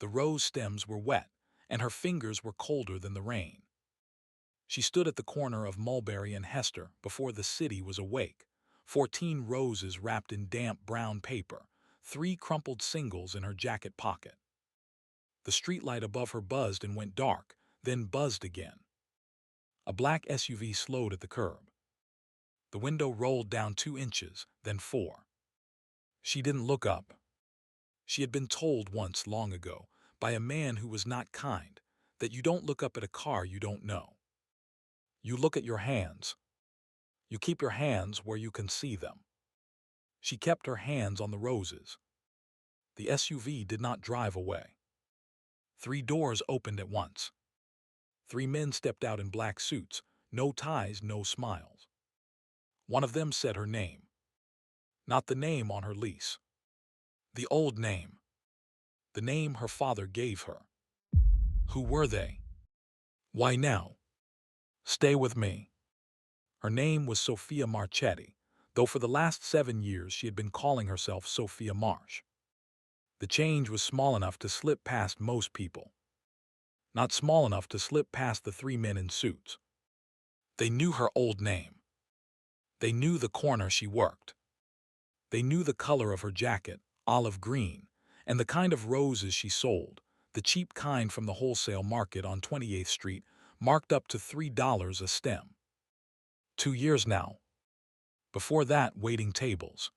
The rose stems were wet, and her fingers were colder than the rain. She stood at the corner of Mulberry and Hester before the city was awake. 14 roses wrapped in damp brown paper, 3 crumpled singles in her jacket pocket. The streetlight above her buzzed and went dark, then buzzed again. A black SUV slowed at the curb. The window rolled down 2 inches, then 4. She didn't look up. She had been told once long ago, by a man who was not kind, that you don't look up at a car you don't know. You look at your hands. You keep your hands where you can see them. She kept her hands on the roses. The SUV did not drive away. 3 doors opened at once. 3 men stepped out in black suits, no ties, no smiles. One of them said her name. Not the name on her lease. The old name. The name her father gave her. Who were they? Why now? Stay with me. Her name was Sophia Marchetti, though for the last 7 years she had been calling herself Sophia Marsh. The change was small enough to slip past most people. Not small enough to slip past the 3 men in suits. They knew her old name. They knew the corner she worked. They knew the color of her jacket, olive green, and the kind of roses she sold, the cheap kind from the wholesale market on 28th Street, marked up to $3 a stem. 2 years now. Before that, waiting tables.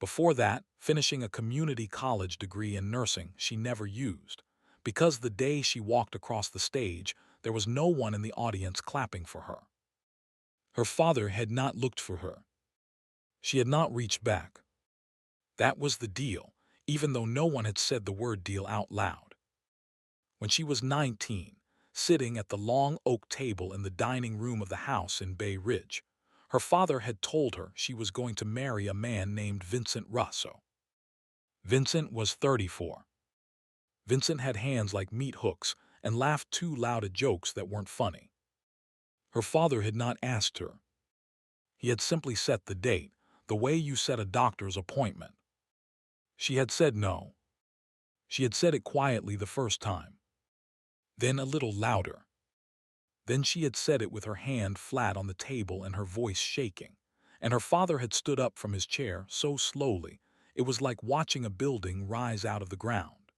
Before that, finishing a community college degree in nursing she never used, because the day she walked across the stage, there was no one in the audience clapping for her. Her father had not looked for her. She had not reached back. That was the deal, even though no one had said the word deal out loud. When she was 19, sitting at the long oak table in the dining room of the house in Bay Ridge, her father had told her she was going to marry a man named Vincent Russo. Vincent was 34. Vincent had hands like meat hooks and laughed too loud at jokes that weren't funny. Her father had not asked her. He had simply set the date, the way you set a doctor's appointment. She had said no. She had said it quietly the first time. Then a little louder. Then she had said it with her hand flat on the table and her voice shaking, and her father had stood up from his chair so slowly it was like watching a building rise out of the ground.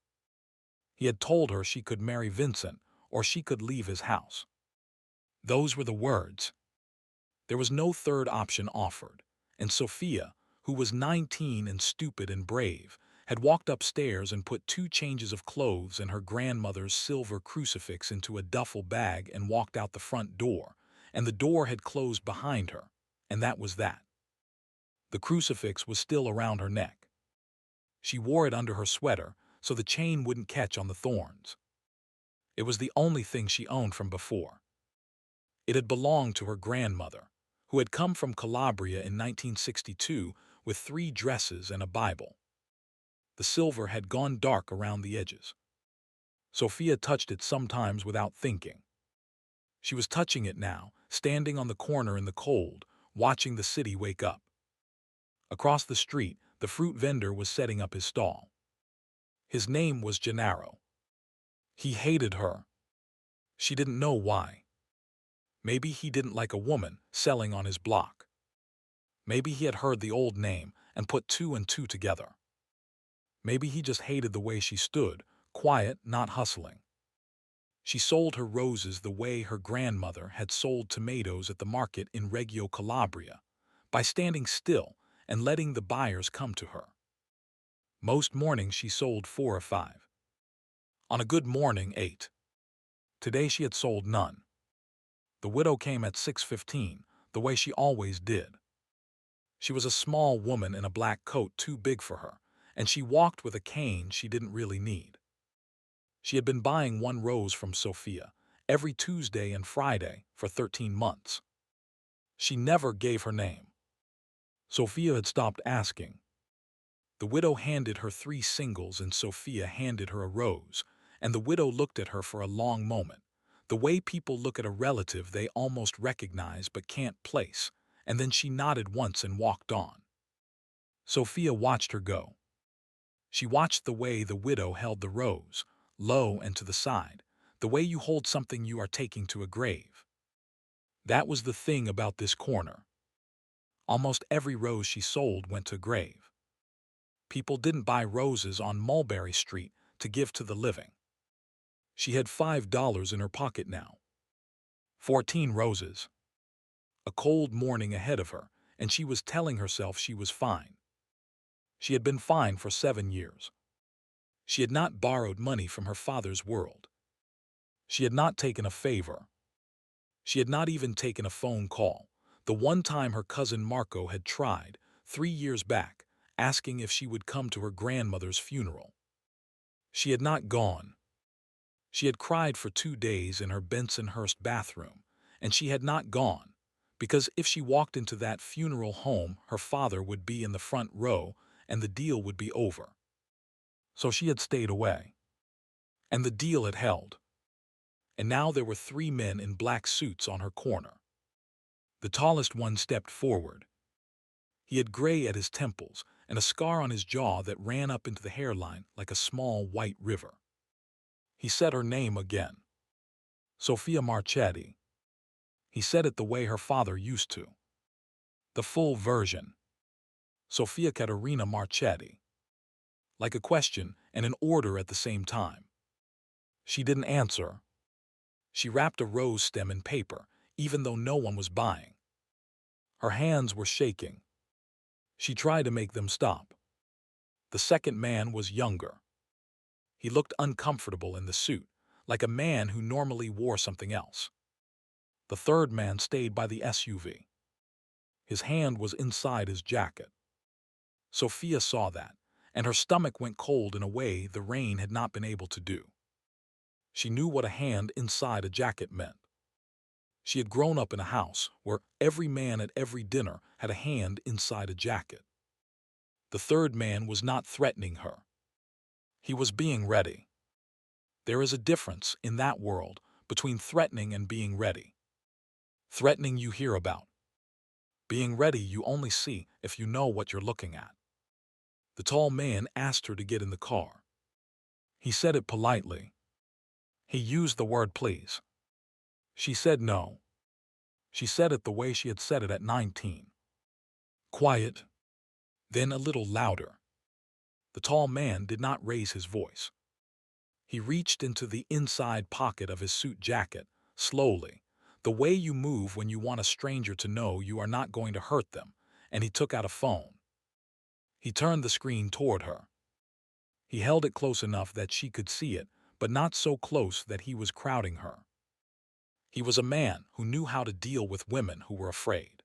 He had told her she could marry Vincent or she could leave his house. Those were the words. There was no third option offered, and Sophia, who was 19 and stupid and brave, had walked upstairs and put 2 changes of clothes and her grandmother's silver crucifix into a duffel bag and walked out the front door, and the door had closed behind her, and that was that. The crucifix was still around her neck. She wore it under her sweater so the chain wouldn't catch on the thorns. It was the only thing she owned from before. It had belonged to her grandmother, who had come from Calabria in 1962 with 3 dresses and a Bible. The silver had gone dark around the edges. Sophia touched it sometimes without thinking. She was touching it now, standing on the corner in the cold, watching the city wake up. Across the street, the fruit vendor was setting up his stall. His name was Gennaro. He hated her. She didn't know why. Maybe he didn't like a woman selling on his block. Maybe he had heard the old name and put 2 and 2 together. Maybe he just hated the way she stood, quiet, not hustling. She sold her roses the way her grandmother had sold tomatoes at the market in Reggio Calabria, by standing still and letting the buyers come to her. Most mornings she sold 4 or 5. On a good morning, 8. Today she had sold none. The widow came at 6:15, the way she always did. She was a small woman in a black coat too big for her, and she walked with a cane she didn't really need. She had been buying 1 rose from Sophia every Tuesday and Friday for 13 months. She never gave her name. Sophia had stopped asking. The widow handed her 3 singles and Sophia handed her a rose, and the widow looked at her for a long moment, the way people look at a relative they almost recognize but can't place, and then she nodded once and walked on. Sophia watched her go. She watched the way the widow held the rose, low and to the side, the way you hold something you are taking to a grave. That was the thing about this corner. Almost every rose she sold went to a grave. People didn't buy roses on Mulberry Street to give to the living. She had $5 in her pocket now. 14 roses. A cold morning ahead of her, and she was telling herself she was fine. She had been fine for 7 years. She had not borrowed money from her father's world. She had not taken a favor. She had not even taken a phone call. The one time her cousin Marco had tried, 3 years back, asking if she would come to her grandmother's funeral. She had not gone. She had cried for 2 days in her Bensonhurst bathroom, and she had not gone, because if she walked into that funeral home, her father would be in the front row and the deal would be over. So she had stayed away. And the deal had held. And now there were 3 men in black suits on her corner. The tallest one stepped forward. He had gray at his temples and a scar on his jaw that ran up into the hairline like a small white river. He said her name again. Sophia Marchetti. He said it the way her father used to. The full version. Sophia Caterina Marchetti. Like a question and an order at the same time. She didn't answer. She wrapped a rose stem in paper, even though no one was buying. Her hands were shaking. She tried to make them stop. The second man was younger. He looked uncomfortable in the suit, like a man who normally wore something else. The third man stayed by the SUV. His hand was inside his jacket. Sophia saw that, and her stomach went cold in a way the rain had not been able to do. She knew what a hand inside a jacket meant. She had grown up in a house where every man at every dinner had a hand inside a jacket. The third man was not threatening her. He was being ready. There is a difference in that world between threatening and being ready. Threatening you hear about. Being ready you only see if you know what you're looking at. The tall man asked her to get in the car. He said it politely. He used the word please. She said no. She said it the way she had said it at 19. Quiet. Then a little louder. The tall man did not raise his voice. He reached into the inside pocket of his suit jacket, slowly, the way you move when you want a stranger to know you are not going to hurt them, and he took out a phone. He turned the screen toward her. He held it close enough that she could see it, but not so close that he was crowding her. He was a man who knew how to deal with women who were afraid.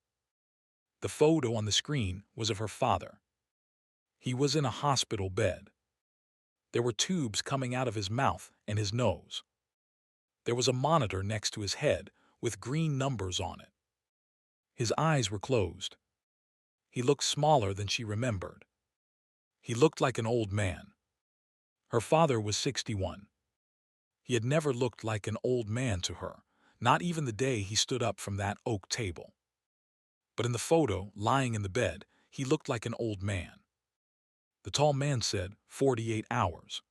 The photo on the screen was of her father. He was in a hospital bed. There were tubes coming out of his mouth and his nose. There was a monitor next to his head with green numbers on it. His eyes were closed. He looked smaller than she remembered. He looked like an old man. Her father was 61. He had never looked like an old man to her, not even the day he stood up from that oak table. But in the photo, lying in the bed, he looked like an old man. The tall man said, 48 hours.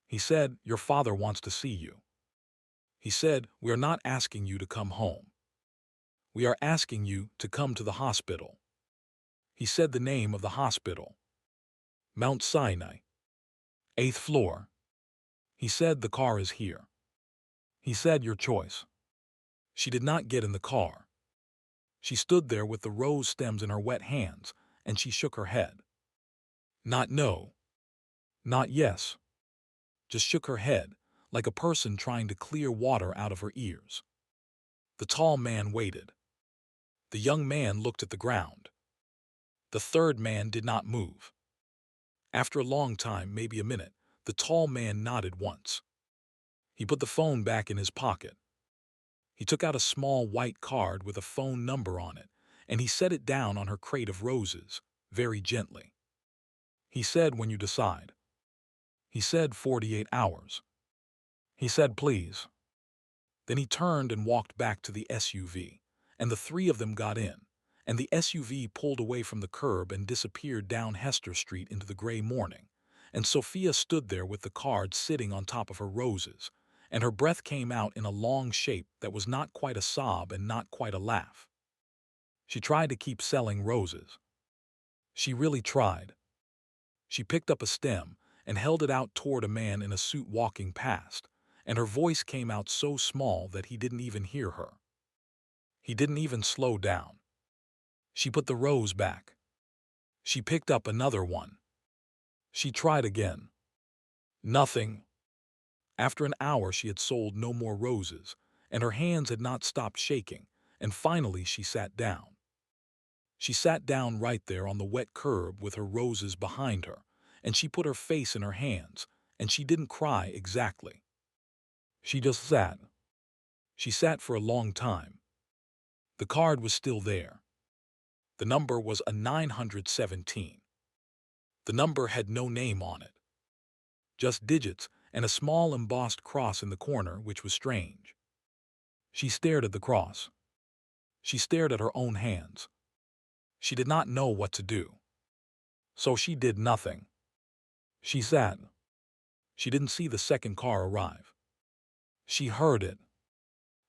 He said, your father wants to see you. He said, we are not asking you to come home. We are asking you to come to the hospital. He said the name of the hospital. Mount Sinai. 8th floor. He said the car is here. He said your choice. She did not get in the car. She stood there with the rose stems in her wet hands, and she shook her head. Not no. Not yes. Just shook her head, like a person trying to clear water out of her ears. The tall man waited. The young man looked at the ground. The third man did not move. After a long time, maybe a minute, the tall man nodded once. He put the phone back in his pocket. He took out a small white card with a phone number on it, and he set it down on her crate of roses, very gently. He said, when you decide. He said 48 hours. He said, please. Then he turned and walked back to the SUV, and the 3 of them got in, and the SUV pulled away from the curb and disappeared down Hester Street into the gray morning, and Sophia stood there with the card sitting on top of her roses, and her breath came out in a long shape that was not quite a sob and not quite a laugh. She tried to keep selling roses. She really tried. She picked up a stem and held it out toward a man in a suit walking past, and her voice came out so small that he didn't even hear her. He didn't even slow down. She put the rose back. She picked up another one. She tried again. Nothing. After an hour she had sold no more roses, and her hands had not stopped shaking, and finally she sat down. She sat down right there on the wet curb with her roses behind her, and she put her face in her hands, and she didn't cry exactly. She just sat. She sat for a long time. The card was still there. The number was a 917. The number had no name on it. Just digits and a small embossed cross in the corner, which was strange. She stared at the cross. She stared at her own hands. She did not know what to do. So she did nothing. She sat. She didn't see the second car arrive. She heard it.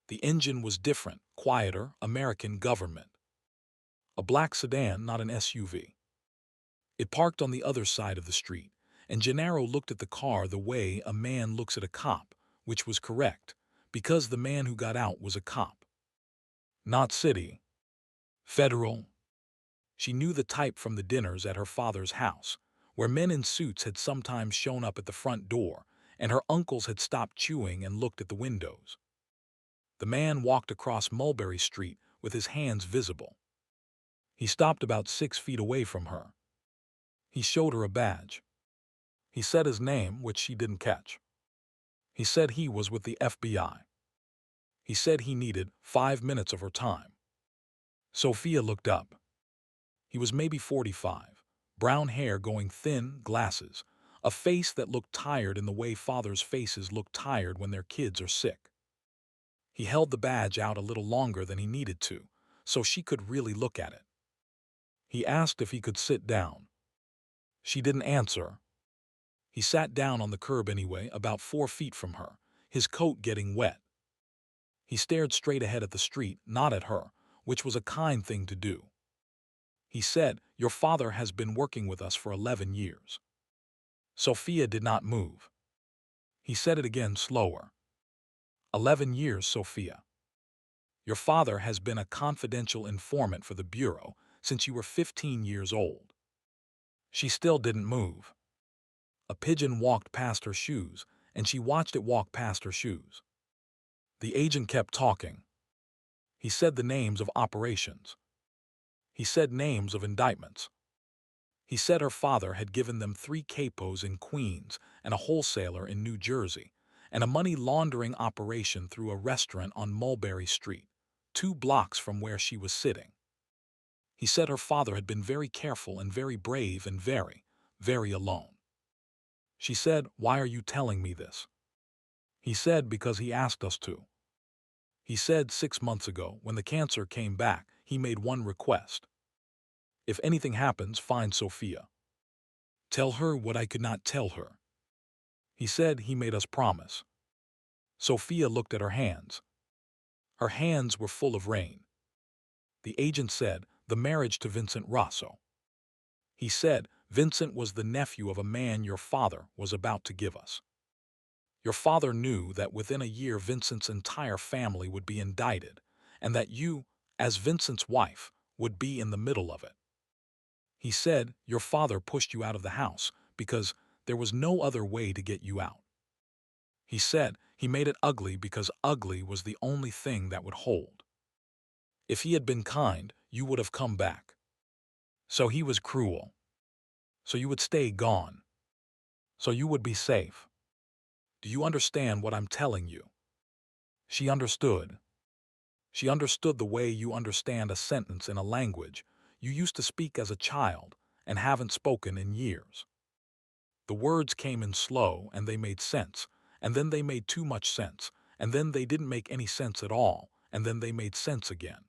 The engine was different, quieter, American government. A black sedan, not an SUV. It parked on the other side of the street, and Gennaro looked at the car the way a man looks at a cop, which was correct, because the man who got out was a cop. Not city. Federal. She knew the type from the dinners at her father's house, where men in suits had sometimes shown up at the front door, and her uncles had stopped chewing and looked at the windows. The man walked across Mulberry Street with his hands visible. He stopped about 6 feet away from her. He showed her a badge. He said his name, which she didn't catch. He said he was with the FBI. He said he needed 5 minutes of her time. Sophia looked up. He was maybe 45, brown hair going thin, glasses, a face that looked tired in the way fathers' faces look tired when their kids are sick. He held the badge out a little longer than he needed to, so she could really look at it. He asked if he could sit down. She didn't answer. He sat down on the curb anyway, about 4 feet from her, his coat getting wet. He stared straight ahead at the street, not at her, which was a kind thing to do. He said, "Your father has been working with us for 11 years. Sophia did not move. He said it again slower. 11 years, Sophia. Your father has been a confidential informant for the Bureau since you were 15 years old. She still didn't move. A pigeon walked past her shoes, and she watched it walk past her shoes. The agent kept talking. He said the names of operations. He said names of indictments. He said her father had given them 3 capos in Queens and a wholesaler in New Jersey, and a money laundering operation through a restaurant on Mulberry Street, 2 blocks from where she was sitting. He said her father had been very careful and very brave and very, very alone. She said, "Why are you telling me this?" He said, "Because he asked us to." He said 6 months ago, when the cancer came back, he made one request. "If anything happens, find Sophia. Tell her what I could not tell her." He said he made us promise. Sophia looked at her hands. Her hands were full of rain. The agent said, "The marriage to Vincent Rosso." He said, "Vincent was the nephew of a man your father was about to give us. Your father knew that within a year Vincent's entire family would be indicted, and that you, as Vincent's wife, would be in the middle of it. He said your father pushed you out of the house because there was no other way to get you out. He said he made it ugly because ugly was the only thing that would hold. If he had been kind, you would have come back. So he was cruel. So you would stay gone. So you would be safe. Do you understand what I'm telling you?" She understood. She understood the way you understand a sentence in a language you used to speak as a child and haven't spoken in years. The words came in slow and they made sense, and then they made too much sense, and then they didn't make any sense at all, and then they made sense again.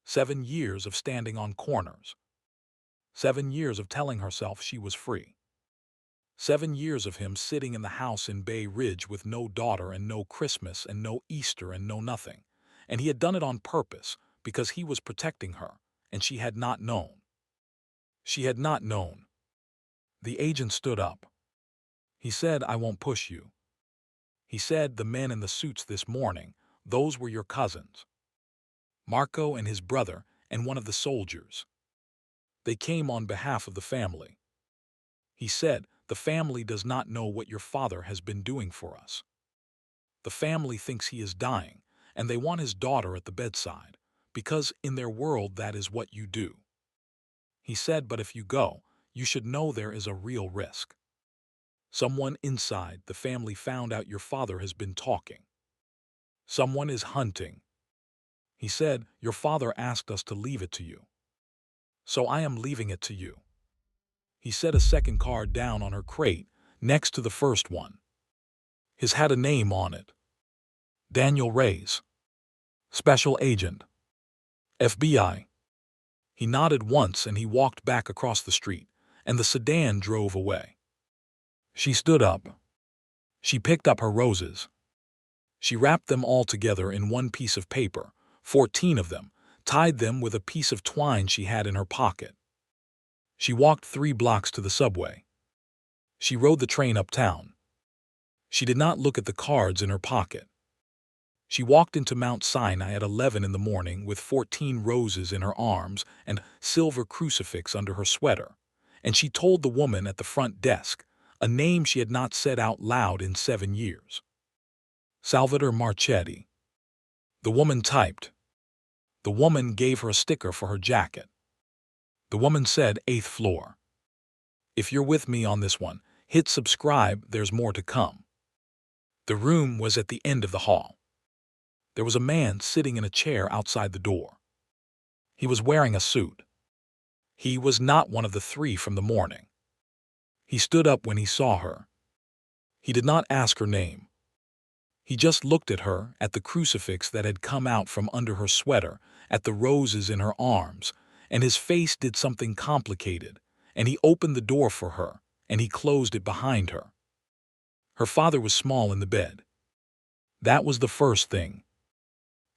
7 years of standing on corners. 7 years of telling herself she was free. 7 years of him sitting in the house in Bay Ridge with no daughter and no Christmas and no Easter and no nothing. And he had done it on purpose because he was protecting her, and she had not known. She had not known. The agent stood up. He said, "I won't push you." He said, "The men in the suits this morning, those were your cousins. Marco and his brother and one of the soldiers. They came on behalf of the family." He said, "The family does not know what your father has been doing for us. The family thinks he is dying, and they want his daughter at the bedside, because in their world that is what you do." He said, "But if you go, you should know there is a real risk. Someone inside the family found out your father has been talking. Someone is hunting." He said, "Your father asked us to leave it to you. So I am leaving it to you." He set a second card down on her crate, next to the first one. His had a name on it. Daniel Reyes. Special Agent. FBI. He nodded once and he walked back across the street, and the sedan drove away. She stood up. She picked up her roses. She wrapped them all together in one piece of paper, 14 of them, tied them with a piece of twine she had in her pocket. She walked 3 blocks to the subway. She rode the train uptown. She did not look at the cards in her pocket. She walked into Mount Sinai at 11 in the morning with 14 roses in her arms and silver crucifix under her sweater, and she told the woman at the front desk, a name she had not said out loud in 7 years. Salvatore Marchetti. The woman typed. The woman gave her a sticker for her jacket. The woman said, "8th floor. If you're with me on this one, hit subscribe, there's more to come." The room was at the end of the hall. There was a man sitting in a chair outside the door. He was wearing a suit. He was not one of the 3 from the morning. He stood up when he saw her. He did not ask her name. He just looked at her, at the crucifix that had come out from under her sweater, at the roses in her arms, and his face did something complicated, and he opened the door for her, and he closed it behind her. Her father was small in the bed. That was the first thing.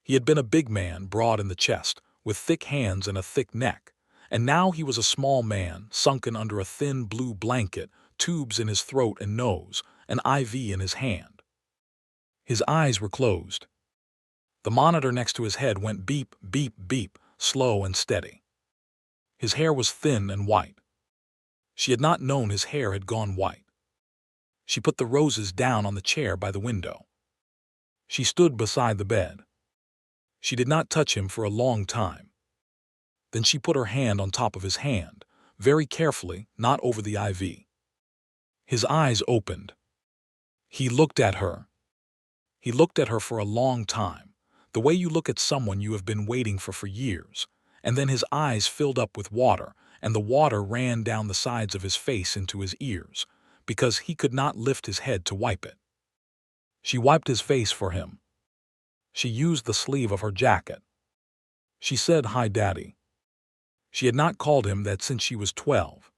He had been a big man, broad in the chest, with thick hands and a thick neck, and now he was a small man, sunken under a thin blue blanket, tubes in his throat and nose, an IV in his hand. His eyes were closed. The monitor next to his head went beep, beep, beep, slow and steady. His hair was thin and white. She had not known his hair had gone white. She put the roses down on the chair by the window. She stood beside the bed. She did not touch him for a long time. Then she put her hand on top of his hand, very carefully, not over the IV. His eyes opened. He looked at her. He looked at her for a long time, the way you look at someone you have been waiting for years, and then his eyes filled up with water, and the water ran down the sides of his face into his ears, because he could not lift his head to wipe it. She wiped his face for him. She used the sleeve of her jacket. She said, "Hi, Daddy." She had not called him that since she was 12.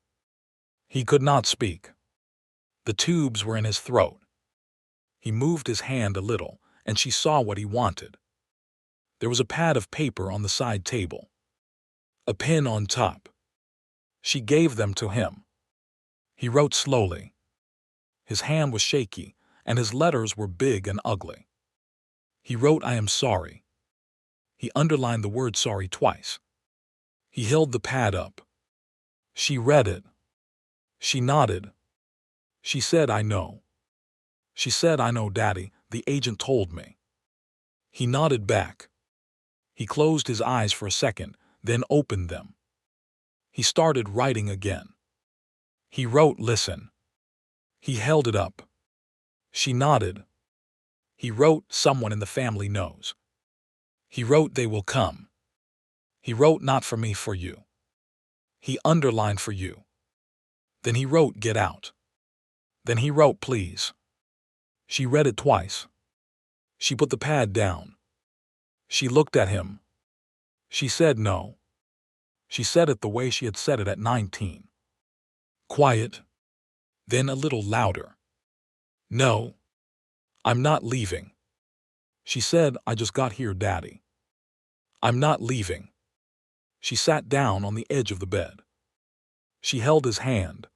He could not speak. The tubes were in his throat. He moved his hand a little, and she saw what he wanted. There was a pad of paper on the side table. A pen on top. She gave them to him. He wrote slowly. His hand was shaky, and his letters were big and ugly. He wrote, "I am sorry." He underlined the word sorry twice. He held the pad up. She read it. She nodded. She said, "I know." She said, "I know, Daddy, the agent told me." He nodded back. He closed his eyes for a second, then opened them. He started writing again. He wrote, "Listen." He held it up. She nodded. He wrote, "Someone in the family knows." He wrote, "They will come." He wrote, "Not for me, for you." He underlined, "For you." Then he wrote, "Get out." Then he wrote, "Please." She read it twice. She put the pad down. She looked at him. She said no. She said it the way she had said it at 19. Quiet. Then a little louder. "No, I'm not leaving." She said, "I just got here, Daddy." "I'm not leaving." She sat down on the edge of the bed. She held his hand.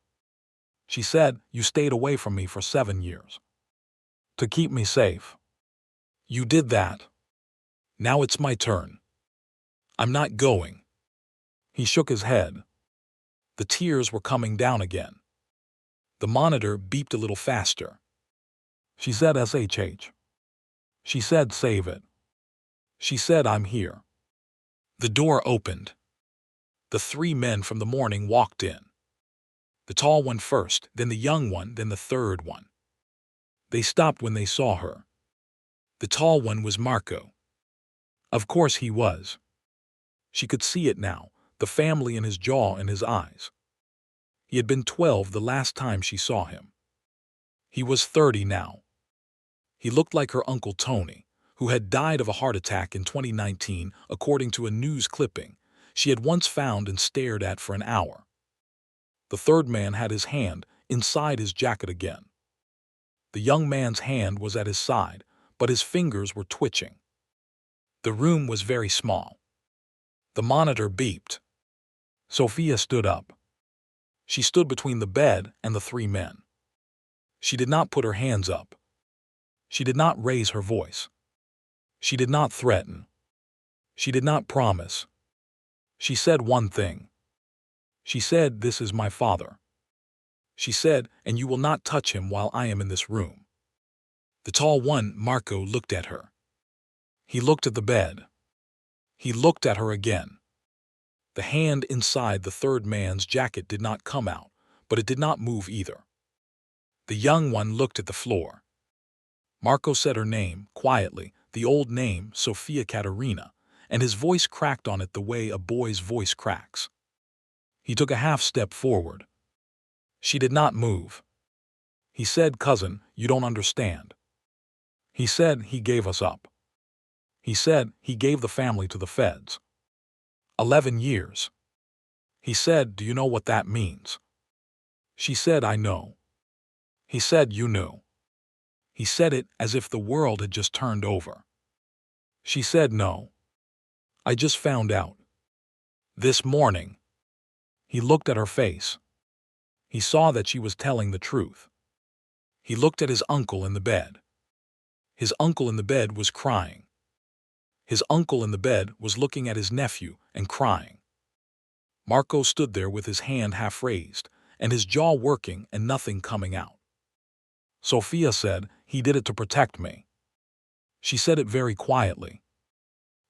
She said, "You stayed away from me for 7 years. To keep me safe. You did that. Now it's my turn. I'm not going." He shook his head. The tears were coming down again. The monitor beeped a little faster. She said, "SHH." She said, "Save it." She said, "I'm here." The door opened. The 3 men from the morning walked in. The tall one first, then the young one, then the third one. They stopped when they saw her. The tall one was Marco. Of course he was. She could see it now, the family in his jaw and his eyes. He had been 12 the last time she saw him. He was 30 now. He looked like her Uncle Tony, who had died of a heart attack in 2019, according to a news clipping she had once found and stared at for an hour. The third man had his hand inside his jacket again. The young man's hand was at his side, but his fingers were twitching. The room was very small. The monitor beeped. Sophia stood up. She stood between the bed and the 3 men. She did not put her hands up. She did not raise her voice. She did not threaten. She did not promise. She said one thing. She said, "This is my father." She said, "And you will not touch him while I am in this room." The tall one, Marco, looked at her. He looked at the bed. He looked at her again. The hand inside the third man's jacket did not come out, but it did not move either. The young one looked at the floor. Marco said her name, quietly, the old name, Sophia Katerina, and his voice cracked on it the way a boy's voice cracks. He took a half step forward. She did not move. He said, "Cousin, you don't understand." He said, "He gave us up." He said, "He gave the family to the feds. 11 years. He said, "Do you know what that means?" She said, "I know." He said, "You knew." He said it as if the world had just turned over. She said, "No. I just found out. This morning." He looked at her face. He saw that she was telling the truth. He looked at his uncle in the bed. His uncle in the bed was crying. His uncle in the bed was looking at his nephew and crying. Marco stood there with his hand half raised, and his jaw working and nothing coming out. Sophia said, "He did it to protect me." She said it very quietly.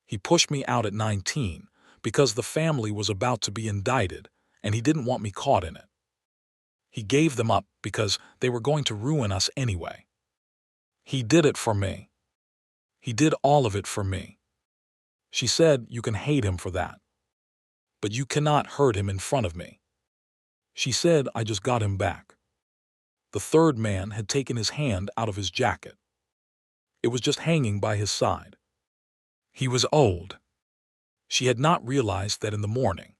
"He pushed me out at 19 because the family was about to be indicted, and he didn't want me caught in it. He gave them up because they were going to ruin us anyway. He did it for me. He did all of it for me." She said, "You can hate him for that. But you cannot hurt him in front of me." She said, "I just got him back." The third man had taken his hand out of his jacket. It was just hanging by his side. He was old. She had not realized that in the morning.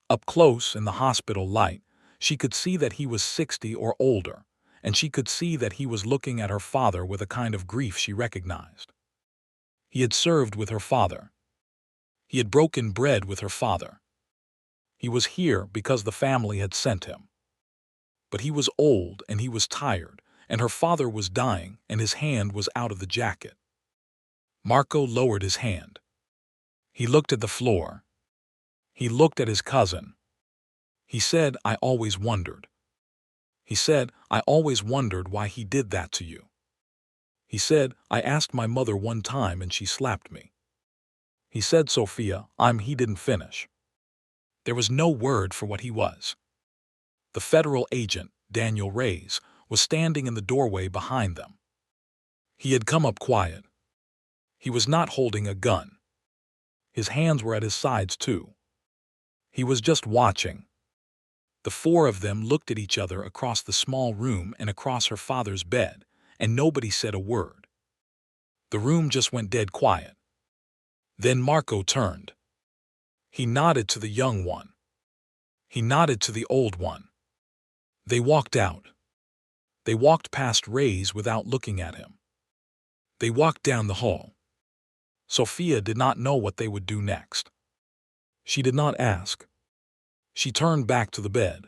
Up close in the hospital light, she could see that he was 60 or older, and she could see that he was looking at her father with a kind of grief she recognized. He had served with her father. He had broken bread with her father. He was here because the family had sent him. But he was old and he was tired, and her father was dying and his hand was out of the jacket. Marco lowered his hand. He looked at the floor. He looked at his cousin. He said, "I always wondered." He said, "I always wondered why he did that to you." He said, "I asked my mother one time and she slapped me." He said, "Sophia, he didn't finish." There was no word for what he was. The federal agent, Daniel Reyes, was standing in the doorway behind them. He had come up quiet. He was not holding a gun. His hands were at his sides too. He was just watching. The 4 of them looked at each other across the small room and across her father's bed, and nobody said a word. The room just went dead quiet. Then Marco turned. He nodded to the young one. He nodded to the old one. They walked out. They walked past Ray's without looking at him. They walked down the hall. Sophia did not know what they would do next. She did not ask. She turned back to the bed.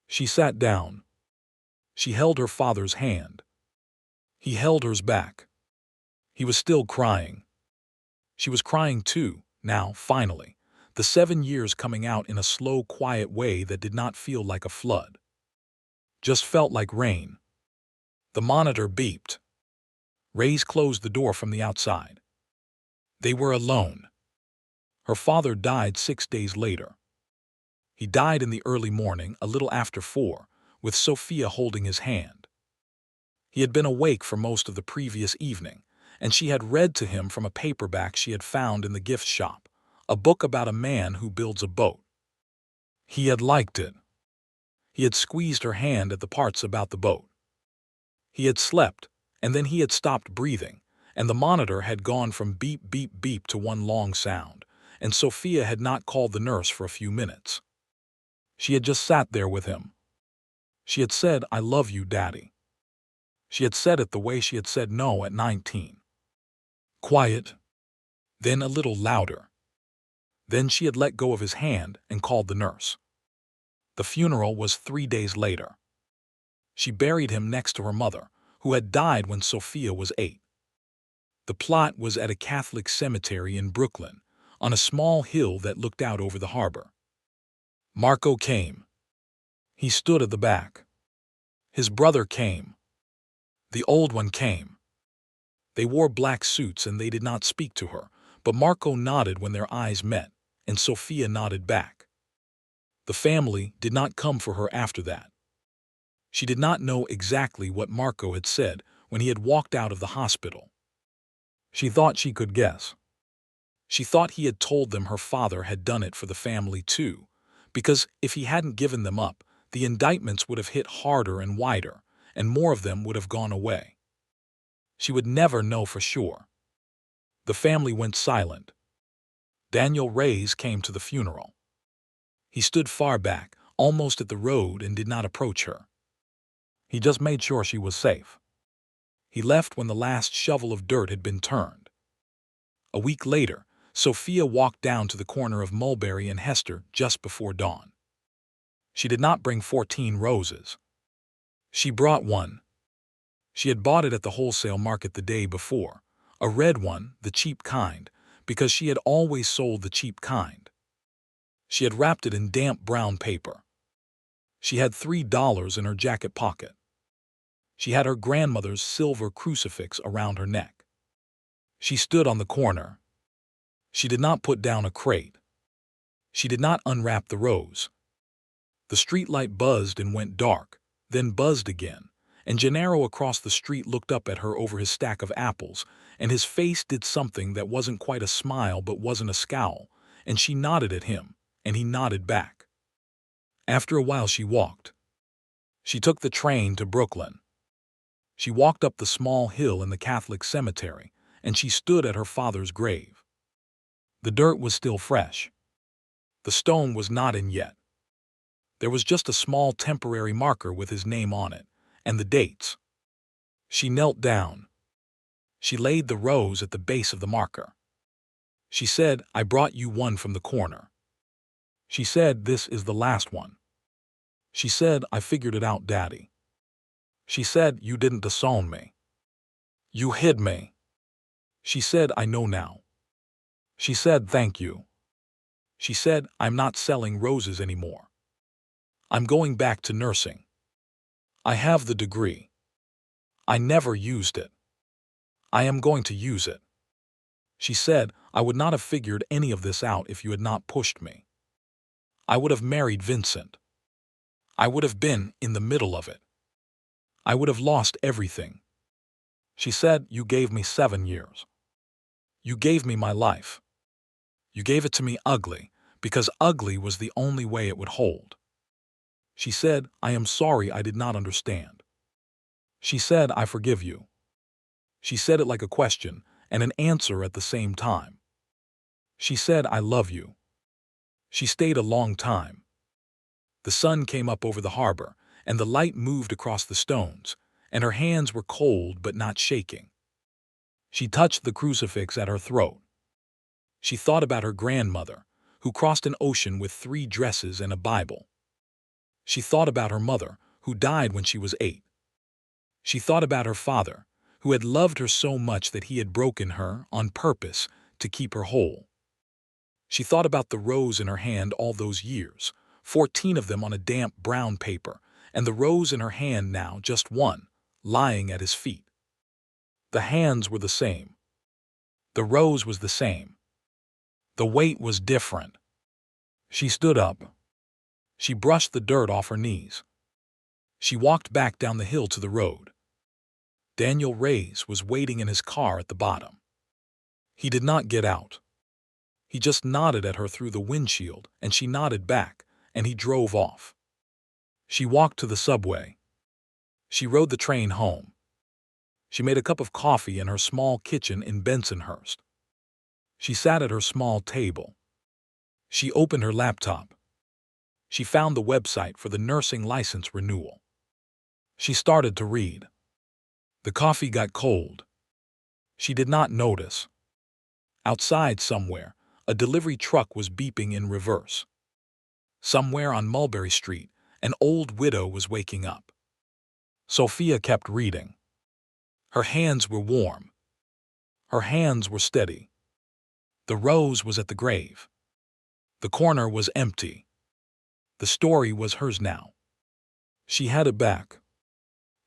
She sat down. She held her father's hand. He held hers back. He was still crying. She was crying too, now, finally, the 7 years coming out in a slow, quiet way that did not feel like a flood. Just felt like rain. The monitor beeped. Ray's closed the door from the outside. They were alone. Her father died 6 days later. He died in the early morning, a little after 4, with Sophia holding his hand. He had been awake for most of the previous evening, and she had read to him from a paperback she had found in the gift shop, a book about a man who builds a boat. He had liked it. He had squeezed her hand at the parts about the boat. He had slept, and then he had stopped breathing, and the monitor had gone from beep, beep, beep to one long sound, and Sophia had not called the nurse for a few minutes. She had just sat there with him. She had said, "I love you, Daddy." She had said it the way she had said no at 19. Quiet. Then a little louder. Then she had let go of his hand and called the nurse. The funeral was 3 days later. She buried him next to her mother, who had died when Sophia was 8. The plot was at a Catholic cemetery in Brooklyn, on a small hill that looked out over the harbor. Marco came. He stood at the back. His brother came. The old one came. They wore black suits and they did not speak to her, but Marco nodded when their eyes met, and Sophia nodded back. The family did not come for her after that. She did not know exactly what Marco had said when he had walked out of the hospital. She thought she could guess. She thought he had told them her father had done it for the family too, because if he hadn't given them up, the indictments would have hit harder and wider, and more of them would have gone away. She would never know for sure. The family went silent. Daniel Reyes came to the funeral. He stood far back, almost at the road, and did not approach her. He just made sure she was safe. He left when the last shovel of dirt had been turned. A week later, Sophia walked down to the corner of Mulberry and Hester just before dawn. She did not bring 14 roses. She brought one. She had bought it at the wholesale market the day before, a red one, the cheap kind, because she had always sold the cheap kind. She had wrapped it in damp brown paper. She had $3 in her jacket pocket. She had her grandmother's silver crucifix around her neck. She stood on the corner. She did not put down a crate. She did not unwrap the rose. The streetlight buzzed and went dark, then buzzed again, and Gennaro across the street looked up at her over his stack of apples, and his face did something that wasn't quite a smile but wasn't a scowl, and she nodded at him, and he nodded back. After a while she walked. She took the train to Brooklyn. She walked up the small hill in the Catholic cemetery, and she stood at her father's grave. The dirt was still fresh. The stone was not in yet. There was just a small temporary marker with his name on it, and the dates. She knelt down. She laid the rose at the base of the marker. She said, "I brought you one from the corner." She said, "This is the last one." She said, "I figured it out, Daddy." She said, "You didn't disown me. You hid me." She said, "I know now." She said, "Thank you." She said, "I'm not selling roses anymore. I'm going back to nursing. I have the degree. I never used it. I am going to use it." She said, "I would not have figured any of this out if you had not pushed me. I would have married Vincent. I would have been in the middle of it. I would have lost everything." She said, "You gave me 7 years. You gave me my life. You gave it to me ugly, because ugly was the only way it would hold." She said, "I am sorry I did not understand." She said, "I forgive you." She said it like a question and an answer at the same time. She said, "I love you." She stayed a long time. The sun came up over the harbor, and the light moved across the stones, and her hands were cold but not shaking. She touched the crucifix at her throat. She thought about her grandmother, who crossed an ocean with 3 dresses and a Bible. She thought about her mother, who died when she was 8. She thought about her father, who had loved her so much that he had broken her on purpose to keep her whole. She thought about the rose in her hand all those years, 14 of them on a damp brown paper, and the rose in her hand now just one, lying at his feet. The hands were the same. The rose was the same. The weight was different. She stood up. She brushed the dirt off her knees. She walked back down the hill to the road. Daniel Reyes was waiting in his car at the bottom. He did not get out. He just nodded at her through the windshield, and she nodded back, and he drove off. She walked to the subway. She rode the train home. She made a cup of coffee in her small kitchen in Bensonhurst. She sat at her small table. She opened her laptop. She found the website for the nursing license renewal. She started to read. The coffee got cold. She did not notice. Outside somewhere, a delivery truck was beeping in reverse. Somewhere on Mulberry Street, an old widow was waking up. Sophia kept reading. Her hands were warm. Her hands were steady. The rose was at the grave. The corner was empty. The story was hers now. She had it back.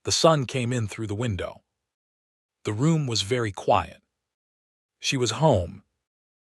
The sun came in through the window. The room was very quiet. She was home,